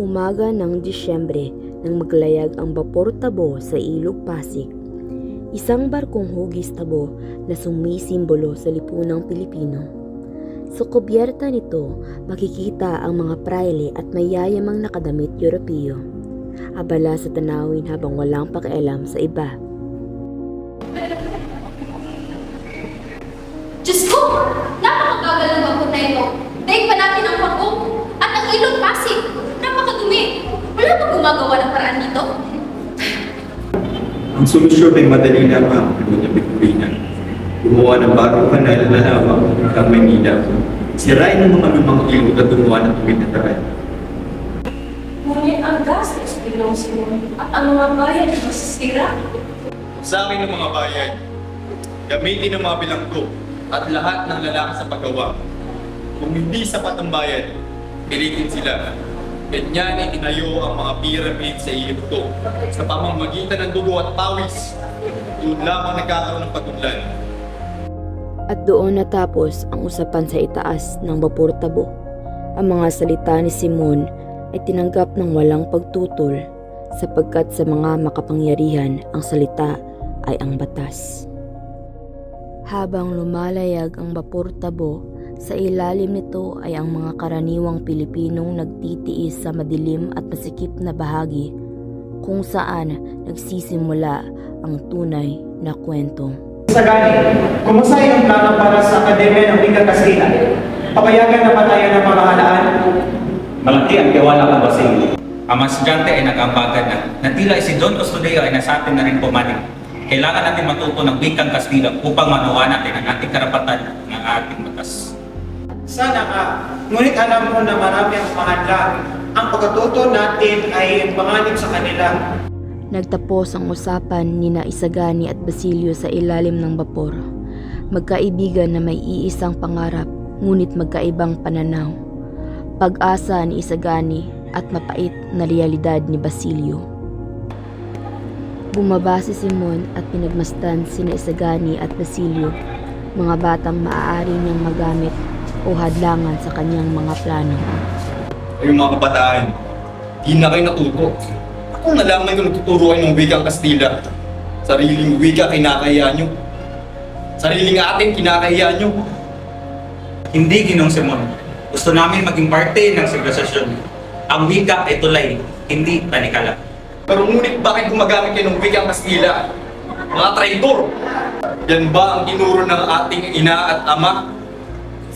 Umaga ng Disyembre nang maglayag ang Bapor Tabo sa Ilog Pasig. Isang barkong hugis tabo na sumisimbolo sa lipunang Pilipino. Sa kubyerta nito, makikita ang mga praile at mayayamang nakadamit Europeo. Abala sa tanawin habang walang pakialam sa iba. Diyos ko! Napakabagal ng bangko na ito. Daig pa natin ang pagong at ang ilog Pasig. Napakadumi. Wala ba gumagawa ng paraan dito? Ang solusyon ay madali lamang, Doña Victorina. Gumawa ng bagong kanal na lamang hanggang Maynila. Sirain ang mga lumang ilog at gumawa ng tuwid na daan. Ngunit ang gastos bilang Simon at ang mga bayan ay masisira. Sa akin ng mga bayan, gamitin ang mga bilanggo at lahat ng lalaki sa paggawa. Kung hindi sapat ang bayan, pilitin sila. Ganyan ay tinayo ang mga pyramid sa Egypto sa pamamagitan ng dugo at pawis. Doon lamang nagkakaroon ng pagudlan. At doon natapos ang usapan sa itaas ng Bapor Tabo. Ang mga salita ni Simon ay tinanggap ng walang pagtutol sapagkat sa mga makapangyarihan ang salita ay ang batas. Habang lumalayag ang Bapor Tabo, sa ilalim nito ay ang mga karaniwang Pilipinong nagtitiis sa madilim at masikip na bahagi kung saan nagsisimula ang tunay na kwento. Sagani, kumusta yung plano para sa Akademya ng Wika Kastila? Papayagan na patayan ng pamahalaan? Malaki ang tiwala ko, Basilio. Ang mga estudyante ay nag-ambagan na tila si Don Custodio ay nasa atin na rin pumanig. Kailangan natin matuto ng wikang Kastila upang manuha natin ang ating karapatan ng ating batas. Sana nga, ngunit alam mo na marami ang mahadlang. Ang pagkatuto natin ay panganib sa kanila. Nagtapos ang usapan ni na Isagani at Basilio sa ilalim ng bapor. Magkaibigan na may iisang pangarap, ngunit magkaibang pananaw. Pag-asa ni Isagani at mapait na realidad ni Basilio. Bumaba si Simon at pinagmasdan sina Isagani at Basilio, mga batang maaari niyang magamit o hadlangan sa kanyang mga plano. Ay mga kabataan, di na kayo natuto. Kung nalaman ko nagtuturo kayo ng wikang Kastila, sariling wika kinakahiya nyo. Sariling atin kinakahiya nyo. Hindi, Ginong Simon. Gusto namin maging parte ng sibilisasyon. Ang wika ay tulay, hindi tanikala. Pero ngunit bakit gumagamit kayo ng wikang Kastila? Mga traitor! Yan ba ang tinuro ng ating ina at ama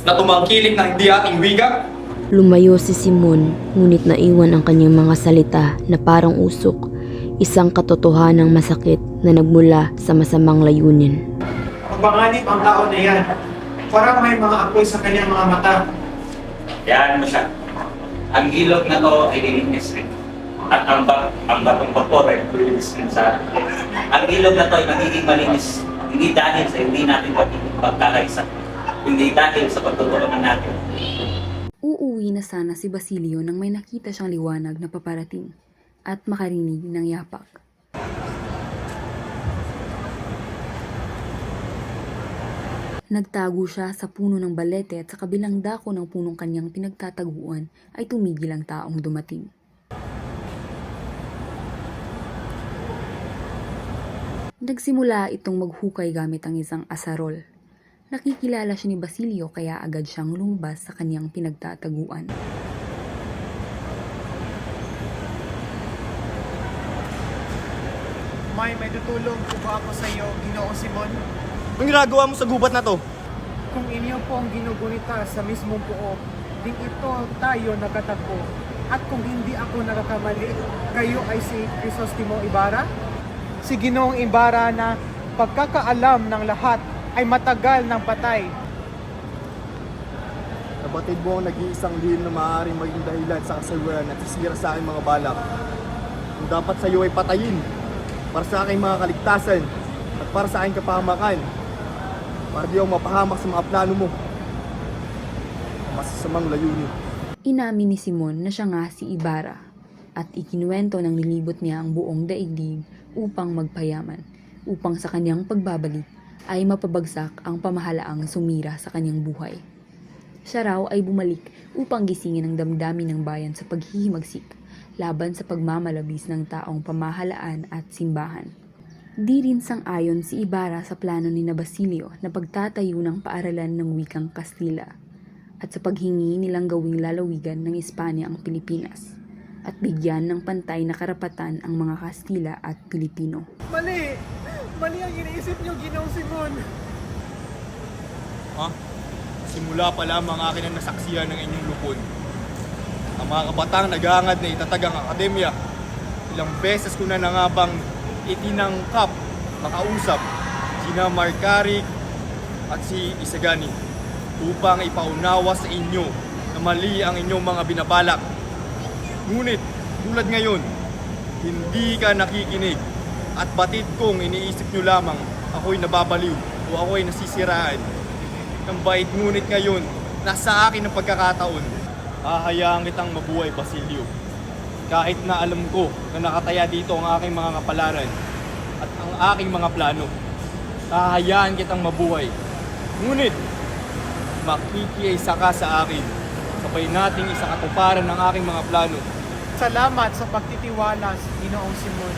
na tumangkilik na hindi ating wika? Lumayo si Simon, ngunit naiwan ang kanyang mga salita na parang usok, isang katotohanang masakit na nagmula sa masamang layunin. Pagpanganib ang tao na yan. Parang may mga apoy sa kanyang mga mata. Yan mo siya. Ang ilog na to ay lilinis rin. At ang batong bapor ay lilinis rin sa atin. Ang ilog na to ay magiging malinis. Hindi dahil sa hindi natin pagkakaisa. Hindi dahil sa pagtutulungan natin. Uuwi na sana si Basilio nang may nakita siyang liwanag na paparating at makarinig ng yapak. Nagtago siya sa puno ng balete at sa kabilang dako ng punong kanyang pinagtataguan ay tumigil ang taong dumating. Nagsimula itong maghukay gamit ang isang asarol. Nakikilala siya ni Basilio kaya agad siyang lumabas sa kanyang pinagtataguan. May tutulong po ba ako sa iyo, Ginoong Simon? Anong ginagawa mo sa gubat na to? Kung inyo po ang ginugunita sa mismong puo, ding ito tayo nagkatagpo. At kung hindi ako nakakamali, kayo ay si Crisostimo Ibarra? Si Ginoong Ibarra na pagkakaalam ng lahat ay matagal ng patay. Nabatid mo ang nag-iisang lihim na maaaring maging dahilan sa kasaluran at sisira sa aking mga balak. Kung dapat sa iyo ay patayin, para sa aking mga kaligtasan at para sa aking kapahamakan, para di ako mapahamak sa mga plano mo. Masasamang layunin. Inamin ni Simon na siya nga si Ibarra at ikinuwento ng nilibot niya ang buong daigdig upang magpayaman, upang sa kanyang pagbabalik ay mapabagsak ang pamahalaang sumira sa kanyang buhay. Siya raw ay bumalik upang gisingin ang damdamin ng bayan sa paghihimagsik laban sa pagmamalabis ng taong pamahalaan at simbahan. Di rin sang-ayon si Ibarra sa plano ni na Basilio na pagtatayo ng paaralan ng wikang Kastila at sa paghingi nilang gawing lalawigan ng Espanya ang Pilipinas at bigyan ng pantay na karapatan ang mga Kastila at Pilipino. Mali! Mali ang iniisip niyo, Ginoong Simon! Ha? Simula pa lamang akin ang nasaksiyan ng inyong lupon. Ang mga kabatang nag-aangad na itatag ang akademya. Ilang beses ko na nga bang itinangkap, makausap, sina Marcaric at si Isagani upang ipaunawa sa inyo na mali ang inyong mga binabalak. Ngunit, tulad ngayon, hindi ka nakikinig at batid kong iniisip nyo lamang ako'y nababaliw o ako'y nasisiraan. Ang bait ngunit ngayon, nasa akin ang pagkakataon. Hahayaan kitang mabuhay, Basilio. Kahit na alam ko na nakataya dito ang aking mga kapalaran at ang aking mga plano. Hahayaan kitang mabuhay. Ngunit, makikiisa ka sa akin. Sabay nating isakatuparan ng aking mga plano. Salamat sa pagtitiwala, Ginoong Simon.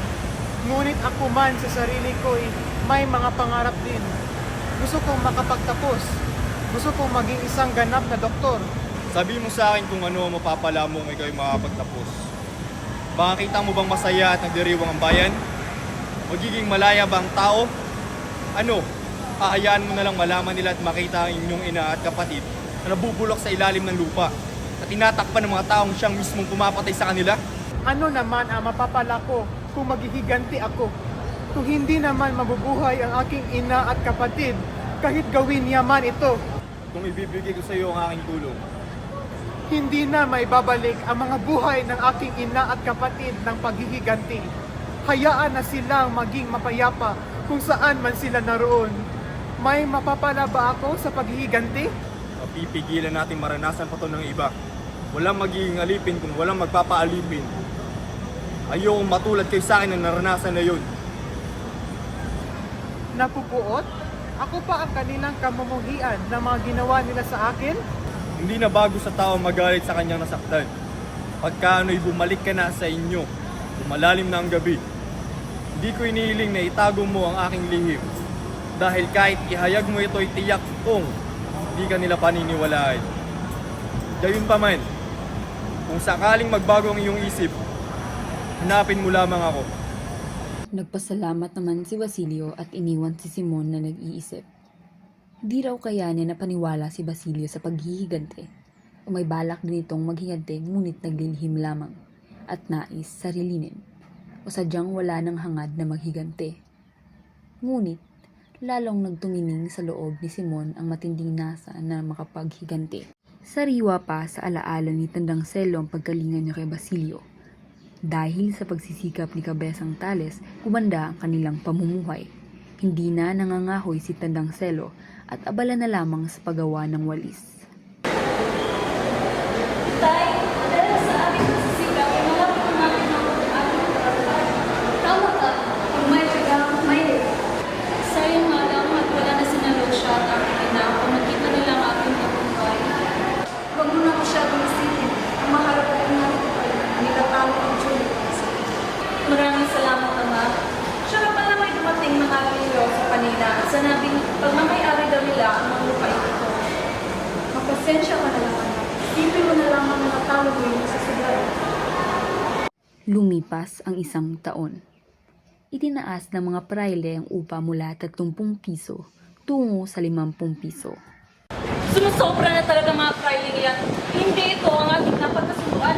Ngunit ako man sa sarili ko'y may mga pangarap din. Gusto kong makapagtapos. Gusto kong maging isang ganap na doktor. Sabi mo sa akin kung ano ang mapapala mo kung ikaw'y makapagtapos. Makakita mo bang masaya at nagdiriwang ang bayan? Magiging malaya ba ang tao? Ano? Hahayaan mo na lang malaman nila at makita ang inyong ina at kapatid na nabubulok sa ilalim ng lupa at tinatakpan ng mga taong siyang mismong pumapatay sa kanila? Ano naman ang mapapala ko kung maghihiganti ako? Kung hindi naman mabubuhay ang aking ina at kapatid, kahit gawin niya man ito, Kung ibibigay ko sa iyo ang aking tulong, hindi na maibabalik ang mga buhay ng aking ina at kapatid ng paghihiganti. Hayaan na silang maging mapayapa kung saan man sila naroon. May mapapala ba ako sa paghihiganti? mapipigilan natin maranasan pa to ng iba. Walang magiging alipin kung walang magpapaalipin. Ayokong matulad kayo sa akin na naranasan na yun. Napupuot? Ako pa ang kanilang kamumuhian na mga ginawa nila sa akin? Hindi na bago sa tao magalit sa kanyang nasaktan. Pagka ano'y bumalik ka na sa inyo, lumalalim na ang gabi. Hindi ko inihiling na itago mo ang aking lihim. Dahil kahit ihayag mo ito'y tiyak kong hindi ka nila paniniwalaan. Gayunpaman, kung sakaling magbago ang iyong isip, hanapin mo lamang ako. Nagpasalamat naman si Basilio at iniwan si Simon na nag-iisip. Di raw kaya niya napaniwala si Basilio sa paghihigante o may balak din itong maghigante ngunit naglilihim lamang at nais sarilinin o sadyang wala ng hangad na maghigante. Ngunit lalong nagtumining sa loob ni Simon ang matinding nasa na makapaghigante. Sariwa pa sa alaala ni Tandang Selo ang pagkalinga niya kay Basilio. Dahil sa pagsisikap ni Kabesang Tales, gumanda ang kanilang pamumuhay. Hindi na nangangahoy si Tandang Selo at abala na lamang sa paggawa ng walis. Tay, dahil sa aming pagsisikap, malapit na namin ang ating karapatan. Tama ka, kung may tiga, may lift. Sayang nga lang at wala na sinalo siya at aking ina kung nakita nila ang aking kabuhay. Huwag mo na masyadong isipin. Ang mahalaga na nilatalo ang Julie. Maraming salamat, Ama. Siya na pala may dumating ng alilo sa kanila at sanabing pagmamayari daw nila ang mga lupain ito. Magpasensya ka na lang, anak. Isipin mo na lang ang mga tawag mo sa sugal. Lumipas ang 1 taon. Itinaas ng mga praile ang upa mula 30 piso tungo sa 50 piso. Sumusobra na talaga mga praile yan. Hindi ito ang ating napagkasunduan.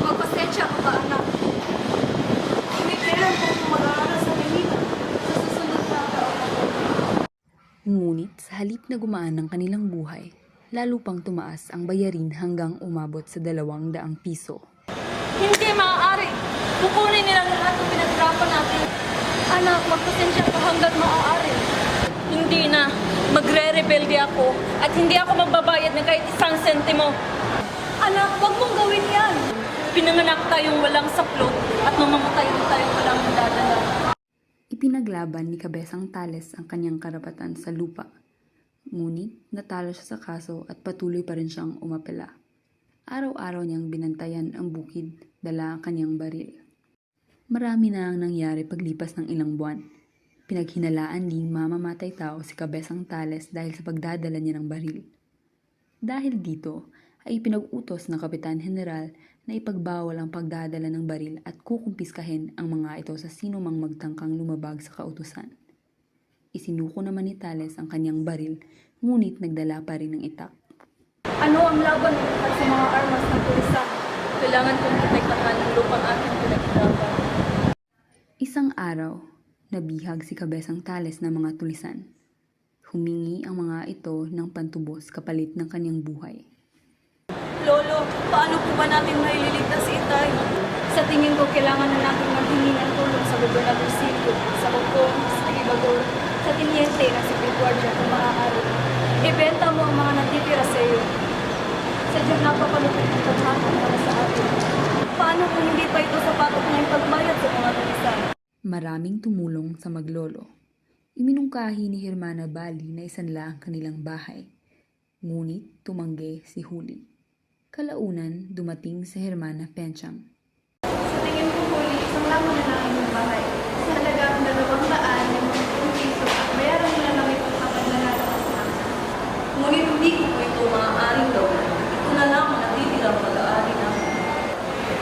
Magpasensya ka ba, anak? Hindi kailan kung mag-aaral sa Manila sa susunod na taon. Ngunit sa halip na gumaan ng kanilang buhay, lalo pang tumaas ang bayarin hanggang umabot sa 200 piso. Hindi maaari. Kukunin nila lahat ng pinaghirapan natin. Anak, magpasensya ka hanggang maaari. Hindi na. Magre-rebelde ako at hindi ako magbabayad ng kahit 1 sentimo. Anak, wag mong gawin yan. Pinanganak tayong walang saplot at mamamatay tayong walang dadala. Ipinaglaban ni Kabesang Tales ang kanyang karapatan sa lupa. Ngunit natalo siya sa kaso at patuloy pa rin siyang umapela. Araw-araw niyang binantayan ang bukid dala ang kanyang baril. Marami na ang nangyari paglipas ng ilang buwan. Pinaghinalaan ding mamamatay tao si Cabezang Tales dahil sa pagdadala niya ng baril. Dahil dito ay pinag-utos ng Kapitan General na ipagbawal ang pagdadala ng baril at kukumpiskahin ang mga ito sa sino mang magtangkang lumabag sa kautusan. Isinuko naman ni Tales ang kanyang baril, ngunit nagdala pa rin ng itak. Ano ang laban at sa mga armas ng pulisan? Kailangan kong protektahan ang lupang aking pinaghirapan. Isang araw, nabihag si Cabezang Tales ng mga tulisan. Humingi ang mga ito ng pantubos kapalit ng kanyang buhay. Lolo, paano po ba natin maililigtas si Itay? Sa tingin ko, kailangan na natin maghingi ng tulong sa Gobernador Silvio, sa Hongkong, sa Tigibagor, sa Tiniente ng Secretary kung maaari. Ibenta mo ang mga natitira sa iyo. Sadyang napakalupit ng tadhana para sa atin. Paano kung hindi pa ito sapatos na yung pagbayad sa mga tulisan? Maraming tumulong sa maglolo. Iminungkahi ni Hermana Bali na isanla ang kanilang bahay. Ngunit tumanggi si Huli. Kalaunan, dumating si Hermana Penchang. Sa tingin ko, Huli, isang lamang na lang yung bahay. Sa halagang 200 yung mga piso at bayaran nila na may pagkapag na nalakas na. Ngunit hindi ko po ito maaaring gawin. Ito na lang ang natitirang pag-aari na.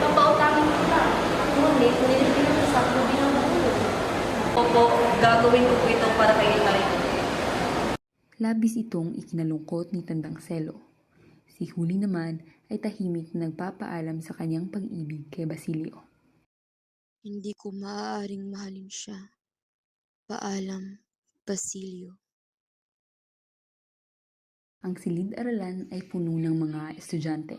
Papautangin ko na. Ngunit, nililitin ko sa ako bilang matulog. Opo, gagawin ko po ito para kay Itay. Labis itong ikinalungkot ni Tandang Selo. Si Huli naman ay tahimik na nagpapaalam sa kanyang pag-ibig kay Basilio. Hindi ko maaaring mahalin siya. Paalam, Basilio. Ang silid-aralan ay puno ng mga estudyante.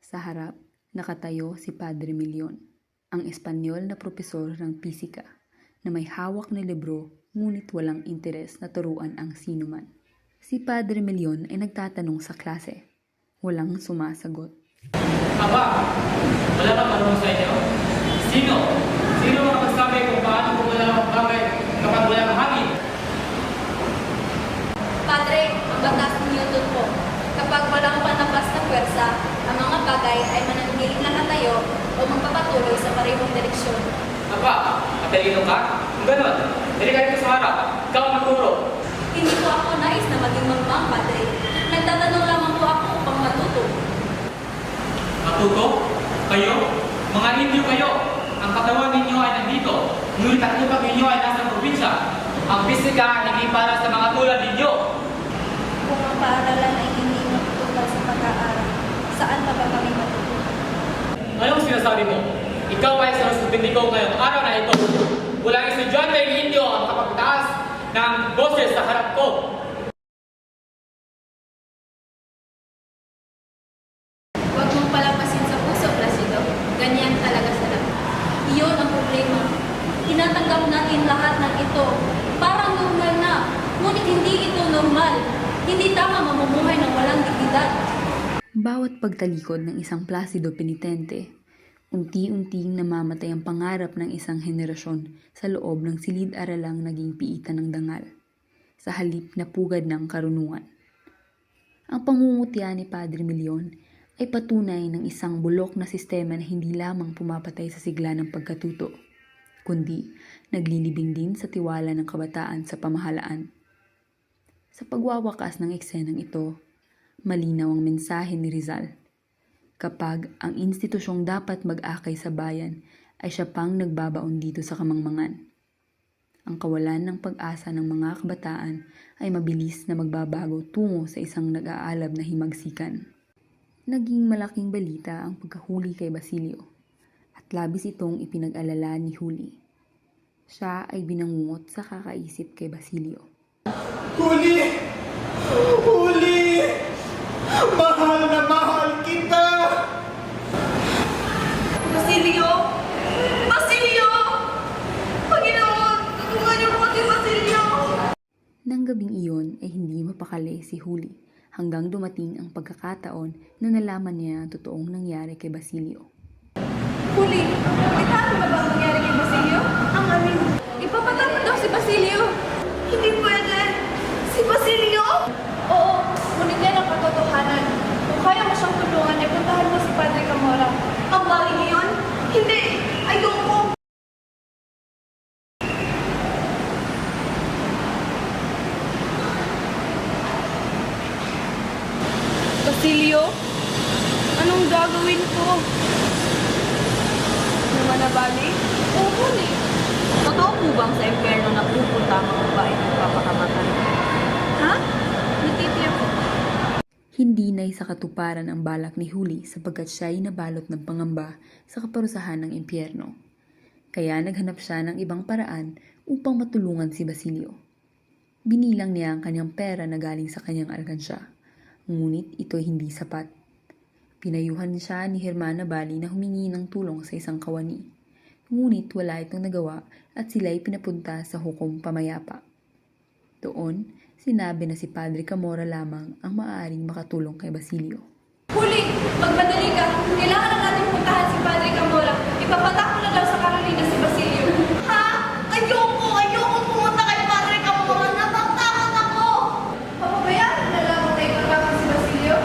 Sa harap, nakatayo si Padre Milion, ang Espanyol na propesor ng pisika, na may hawak na libro ngunit walang interes na turuan ang sinuman. Si Padre Milion ay nagtatanong sa klase. Walang sumasagot. Aba, wala bang marunong sa inyo? Sino? Sino ang magsabi kung paano gumalaw ang bagay kapag walang hangin? Padre, ang batas ni Newton po. Kapag walang panapas na pwersa, ang mga bagay ay mananatiling nakatayo o magpapatuloy sa parehong direksyon. Aba, matalino ka? Kung ganon, diligan ka sa harap. Ikaw ang magturo. Hindi po ako nais na maging magmang, Padre. Nagtatanong lamang po ako upang matuto. Matuto? Kayo? Mga Indio kayo. Ang katawan ninyo ay nandito. Ngunit ang lupang ninyo ay nasa probinsya. Ang pisika ay hindi para sa mga tulad ninyo. Kung ang paaralan ay hindi matutunan sa pag-aaral, saan pa ba kami matutunan? Anong sinasabi mo? Ikaw ay sa suspindi ko ngayong araw na ito. Walang estudyante ng Indio ang kapagtaas ng boses sa harap ko. Huwag mong palampasin sa puso, Placido. Ganyan talaga sila. Iyon ang problema. Tinatanggap natin lahat ng ito. Parang normal na. Ngunit hindi ito normal. Hindi tama mamumuhay ng walang dignidad. Bawat pagtalikod ng isang Placido penitente, unti-unting namamatay ang pangarap ng isang henerasyon sa loob ng silid-aralang naging piitan ng dangal, sa halip na pugad ng karunungan. Ang pangungutya ni Padre Milion ay patunay ng isang bulok na sistema na hindi lamang pumapatay sa sigla ng pagkatuto, kundi naglilibing din sa tiwala ng kabataan sa pamahalaan. Sa pagwawakas ng eksenang ito, malinaw ang mensahe ni Rizal. Kapag ang institusyong dapat mag-akay sa bayan ay siya pang nagbabaon dito sa kamangmangan. Ang kawalan ng pag-asa ng mga kabataan ay mabilis na magbabago tungo sa isang nag-aalab na himagsikan. Naging malaking balita ang pagkahuli kay Basilio at labis itong ipinag-alala ni Huli. Siya ay binangungot sa kakaisip kay Basilio. Huli! Huli! Mahal na mahal kita! Basilio! Basilio! Panginoon! Tulungan niyo po si Basilio! Nang gabing iyon ay hindi mapakali si Huli hanggang dumating ang pagkakataon na nalaman niya ang totoong nangyari kay Basilio. Huli, itaano na ba ang nangyari kay Basilio? Ang amin. Ipapatapon daw si Basilio. Hindi pwede. Si Basilio? Oo, ngunit yan ang katotohanan. Kung kaya mo siyang tulungan, puntahan mo si Padre Camora. Ang bagay ngayon, Valley? Oo, huli. Totoo po bang sa impyerno na pupunta ang mga babae ng papakamatay? Ha? Natitiyak ko. Hindi na sa katuparan ang balak ni Huli sapagkat siya ay nabalot ng pangamba sa kaparusahan ng impyerno. Kaya naghanap siya ng ibang paraan upang matulungan si Basilio. Binilang niya ang kanyang pera na galing sa kanyang alkansya, ngunit ito'y hindi sapat. Pinayuhan siya ni Hermana Bali na humingi ng tulong sa isang kawani, ngunit wala itong nagawa at sila'y pinapunta sa hukom pamayapa. Doon, sinabi na si Padre Camora lamang ang maaaring makatulong kay Basilio. Huli, magmadali ka. Kailangan na natin puntahan si Padre Camora. Ipapatak mo na daw sa Carolina si Basilio. Ha? Ayoko pumunta kay Padre Camora. Natakot ako. Papabayaan na lang mo na ipatapon si Basilio?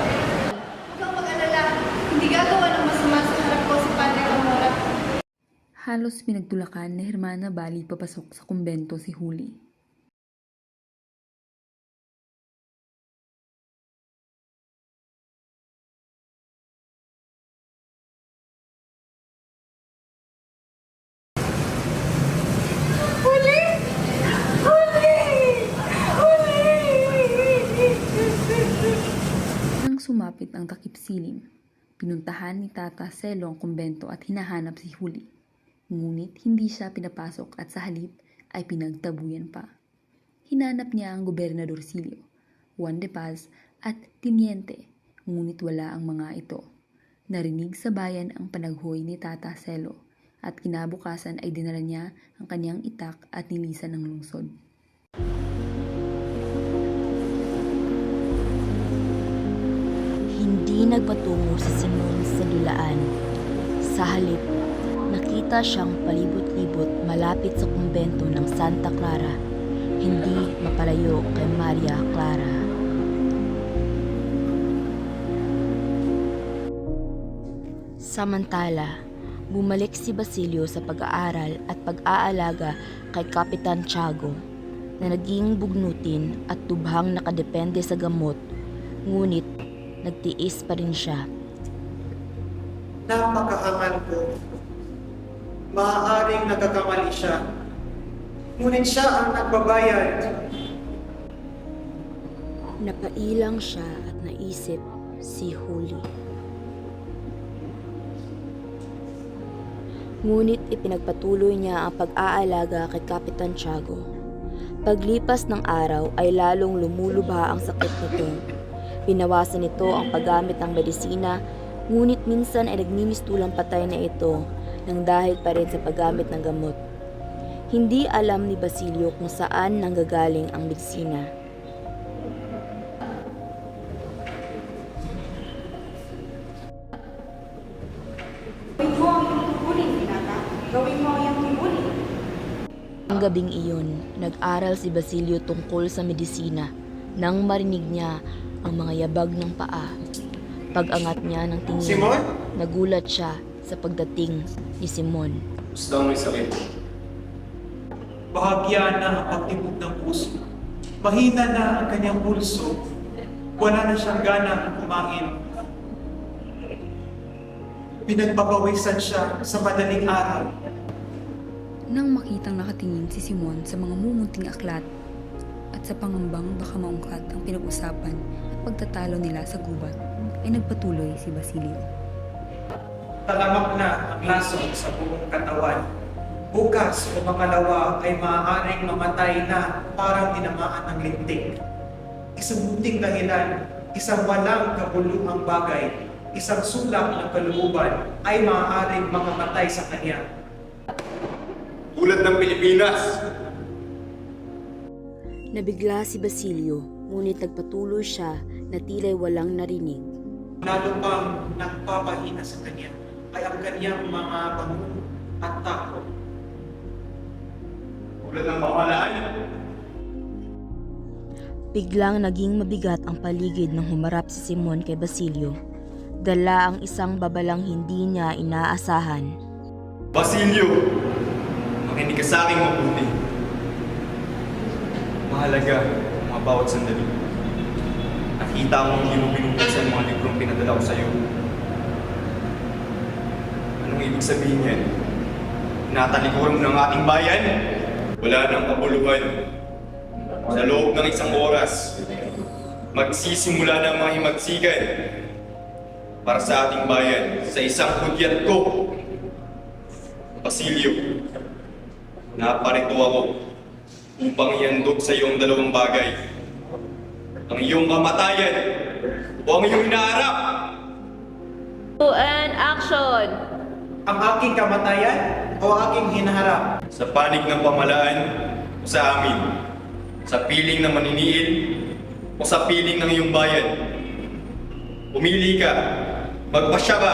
Huwag kang mag-alala. Hindi gagawa ng masama sa harap ko si Padre Camora. Halos pinagtulakan ni Hermana Bali papasok sa kumbento si Huli. Nang sumapit ang takip silim, pinuntahan ni Tata Selo ang kumbento at hinahanap si Huli. Ngunit hindi siya pinapasok at sa halip ay pinagtabuyan pa. Hinanap niya ang Gobernador Silio, Juan de Paz at Tiniente, ngunit wala ang mga ito. Narinig sa bayan ang panaghoy ni Tata Selo at kinabukasan ay dinala niya ang kanyang itak at nilisan ng lungsod. Hindi nagpatungo si Simon sa lulaan. Sa halip, nakita siyang palibot-libot malapit sa kumbento ng Santa Clara, hindi mapalayo kay Maria Clara. Samantala, bumalik si Basilio sa pag-aaral at pag-aalaga kay Kapitan Tiago na naging bugnutin at tubhang nakadepende sa gamot, ngunit nagtiis pa rin siya. Napakaangal ko. Maaaring nagkakamali siya. Ngunit siya ang nagbabayad. Napailang siya at naisip si Huli. Ngunit ipinagpatuloy niya ang pag-aalaga kay Kapitan Tiago. Paglipas ng araw ay lalong lumulubha ang sakit nito. Pinawasan nito ang paggamit ng medisina, ngunit minsan ay nagnimistulang patay na ito nang dahil pa rin sa paggamit ng gamot. Hindi alam ni Basilio kung saan nanggagaling ang medisina. Gawin mo ang iyong tungkulin, Pinata. Gawin mo ang iyong tungkulin. Ang gabing iyon, nag-aral si Basilio tungkol sa medisina nang marinig niya ang mga yabag ng paa. Pag-angat niya ng tingin, Simon? nagulat siya sa pagdating ni Simon. Gusto may sakit. Bahagya na ang pagtibok ng puso. Mahina na ang kanyang pulso. Wala na siyang gana kumain. Pinagpapawisan siya sa madaling araw. Nang makitang nakatingin si Simon sa mga mumunting aklat at sa pangambang baka maungkat ang pinag-usapan at pagtatalo nila sa gubat, ay nagpatuloy si Basilio. Talamak na ang lason sa buong katawan. Bukas o makalawa ay maaaring mamatay na parang tinamaan ng lintik. Isang munting dahilan, isang walang kabuluhang bagay, isang sulak ng kalooban ay maaaring makamatay sa kanya. Tulad ng Pilipinas. Nabigla si Basilio, ngunit nagpatuloy siya na tila'y walang narinig. Lalo pang nagpapahina sa kanya ay ang kanyang mga bangun at takot. Tulad ng pamahalaan. Biglang naging mabigat ang paligid nang humarap si Simon kay Basilio. Dala ang isang babalang hindi niya inaasahan. Basilio, makinig ka sa aking mabuti. Mahalaga ang mga bawat sandali. Nakita mo hindi mo binubuksan ang mga librong pinadala ko sa iyo. Anong ibig sabihin yan? Natalikuran ng ating bayan, wala nang kabuluhan. Sa loob ng isang oras, magsisimula na ang mga himagsikan para sa ating bayan sa isang hudyat ko. Basilio, naparito ako upang ihandog sa iyong dalawang bagay. Ang iyong kamatayan o ang iyong hinaharap. And action! Ang aking kamatayan o aking hinaharap? Sa panig ng pamalaan o sa amin, sa piling ng maniniil o sa piling ng iyong bayan. Pumili ka, magpasya ka.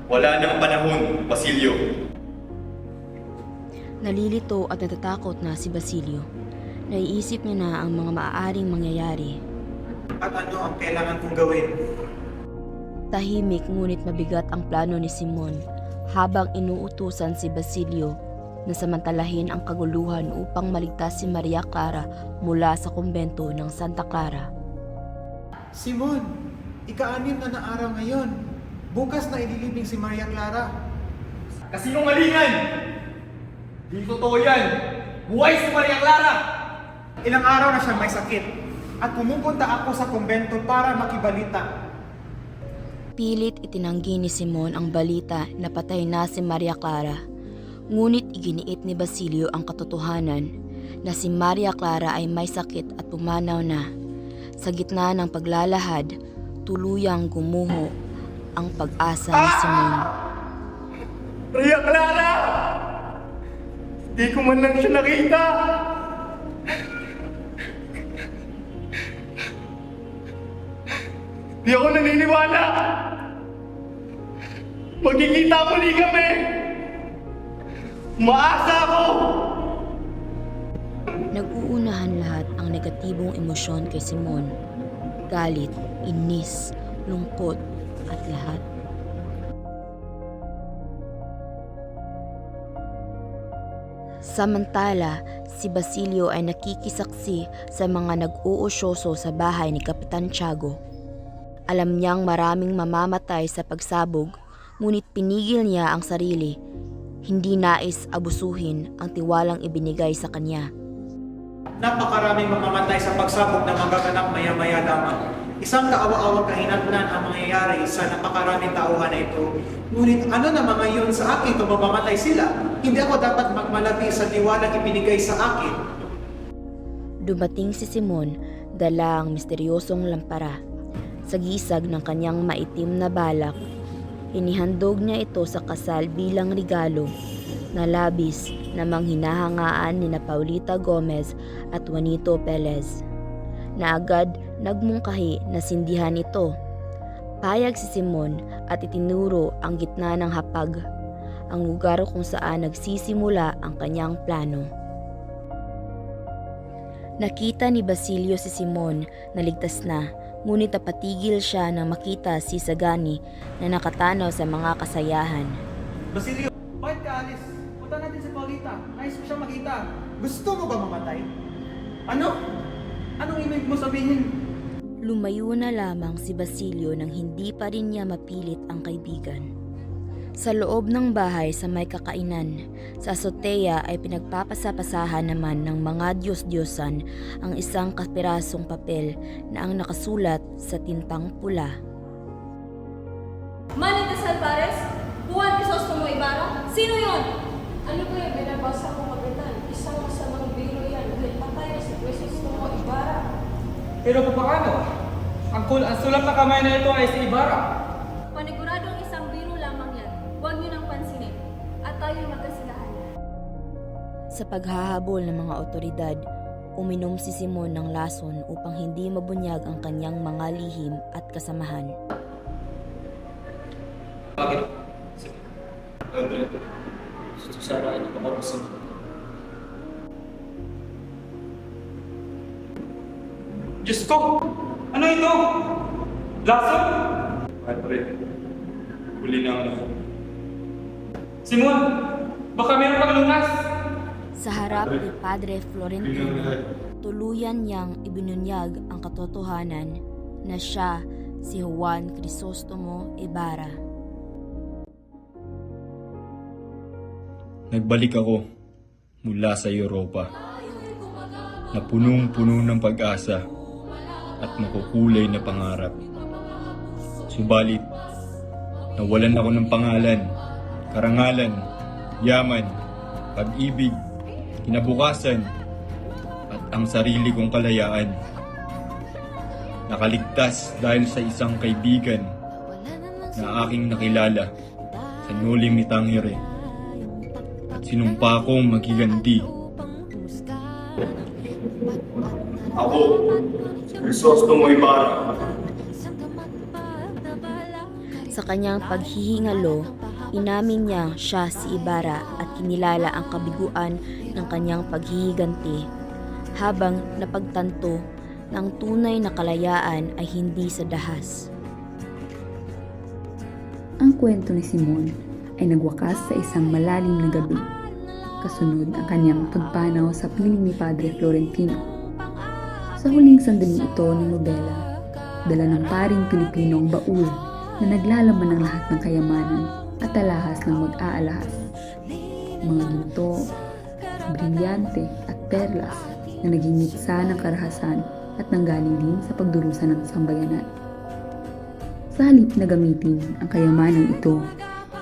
Wala nang panahon, Basilio. Nalilito at natatakot na si Basilio. Naiisip niya na ang mga maaaring mangyayari. At ano ang kailangan kong gawin? Tahimik ngunit mabigat ang plano ni Simon habang inuutusan si Basilio na samantalahin ang kaguluhan upang maligtas si Maria Clara mula sa kumbento ng Santa Clara. Simon, ika-6 na araw ngayon. Bukas na ililibing si Maria Clara. Kasinungalingan! Di totoo yan! Buhay si Maria Clara! Ilang araw na siya may sakit at pumupunta ako sa kumbento para makibalita. Pilit itinanggi ni Simon ang balita na patay na si Maria Clara. Ngunit iginiit ni Basilio ang katotohanan na si Maria Clara ay may sakit at pumanaw na. Sa gitna ng paglalahad, tuluyang gumuho ang pag-asa ni Simon. Maria Clara! Di ko man lang siya nakita! Di ako naniniwala! Magkikita muli kami! Umaasa ako! Nag-uunahan lahat ang negatibong emosyon kay Simon. Galit, inis, lungkot, at lahat. Samantala, si Basilio ay nakikisaksi sa mga nag-uusyoso sa bahay ni Kapitan Tiago. Alam niyang maraming mamamatay sa pagsabog, ngunit pinigil niya ang sarili. Hindi nais abusuhin ang tiwalang ibinigay sa kanya. Napakaraming mamamatay sa pagsabog na magaganap maya-maya lamang. Isang kaawa-awang kahinatnan ang mangyayari sa napakaraming tauhan na ito. Ngunit ano na mga yun sa akin kung mamamatay sila? Hindi ako dapat magmalati sa tiwalang ibinigay sa akin. Dumating si Simon, dala ang misteryosong lampara. Sa gisag ng kanyang maitim na balak, inihandog niya ito sa kasal bilang regalo na labis namang hinahangaan ni Paulita Gomez at Juanito Pelez, na agad nagmungkahi na sindihan ito. Payag si Simon at itinuro ang gitna ng hapag, ang lugar kung saan nagsisimula ang kanyang plano. Nakita ni Basilio si Simon na ligtas na, ngunit napatigil siya nang makita si Sagani na nakatanaw sa mga kasayahan. Basilio, bakit ka alis? Punta natin si Paulita. Nais ko siya makita. Gusto mo ba mamatay? Ano? Anong ibig mo sabihin? Lumayo na lamang si Basilio nang hindi pa rin niya mapilit ang kaibigan. Sa loob ng bahay sa may kakainan, sa azotea ay pinagpapasapasahan naman ng mga Diyos-Diyosan ang isang kapirasong papel na ang nakasulat sa tintang pula. Manny de Salvares? Juan Crisostomo Ibarra? Sino yon? Ano ba yung binabasa ko, Kapitan? Isang masamang biro yan. Patay na si Crisostomo Ibarra. Pero paano? Ang sulat na kamay na ito ay si Ibarra. Paniguradong isang biro lamang yan. Huwag niyo nang pansinin. At tayo'y magkasilahan. Sa paghahabol ng mga otoridad, uminom si Simon ng lason upang hindi mabunyag ang kanyang mga lihim at kasamahan. Bakit? Sana ito kapagusin. Diyos ko! Ano ito? Lason? Padre, huli na ako. Simon, baka meron kang lunas. Sa harap ni Padre Florentino, tuluyan niyang ibinunyag ang katotohanan na siya si Juan Crisostomo Ibarra. Nagbalik ako mula sa Europa na punong-puno ng pag-asa at makukulay na pangarap. Subalit, nawalan ako ng pangalan, karangalan, yaman, pag-ibig, kinabukasan, at ang sarili kong kalayaan. Nakaligtas dahil sa isang kaibigan na aking nakilala sa Nolim ni Tangere at sinumpa kong magiganti. Ako, Crisostomo Ibarra. Sa kanyang paghihingalo, inamin niya siya si Ibarra at kinilala ang kabiguan ng kanyang paghihiganti, habang napagtanto na ang tunay na kalayaan ay hindi sa dahas. Ang kwento ni Simon ay nagwakas sa isang malalim na gabi. Kasunod ang kanyang pagpanaw sa piling ni Padre Florentino. Sa huling sandali ito ng nobela, dala ng paring Pilipino ang baul na naglalaman ng lahat ng kayamanan at alahas ng mag-aalahas. Mga ginto, brilyante at perlas na naging mitsa ng karahasan at nanggaling din sa pagdurusa ng sambayanan. Sa halip na gamitin ang kayamanang ito,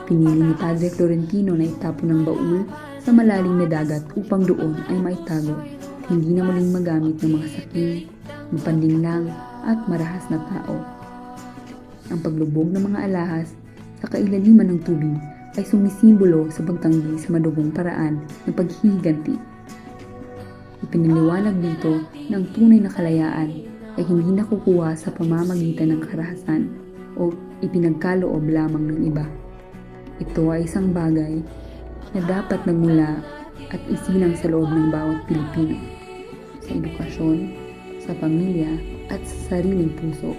pinili ni Padre Florentino na itapon ng baul sa malalim na dagat upang doon ay maitago at hindi na muling magamit ng mga saking, mapanlinlang at marahas na tao. Ang paglubog ng mga alahas sa kailaliman ng tubig ay sumisimbolo sa pagtanggi sa madugong paraan ng paghihiganti. Ipinaliwanag dito na ang tunay na kalayaan ay hindi nakukuha sa pamamagitan ng karahasan o ipinagkaloob lamang ng iba. Ito ay isang bagay na dapat nagmula at isilang sa loob ng bawat Pilipino, sa edukasyon, sa pamilya at sa sariling puso.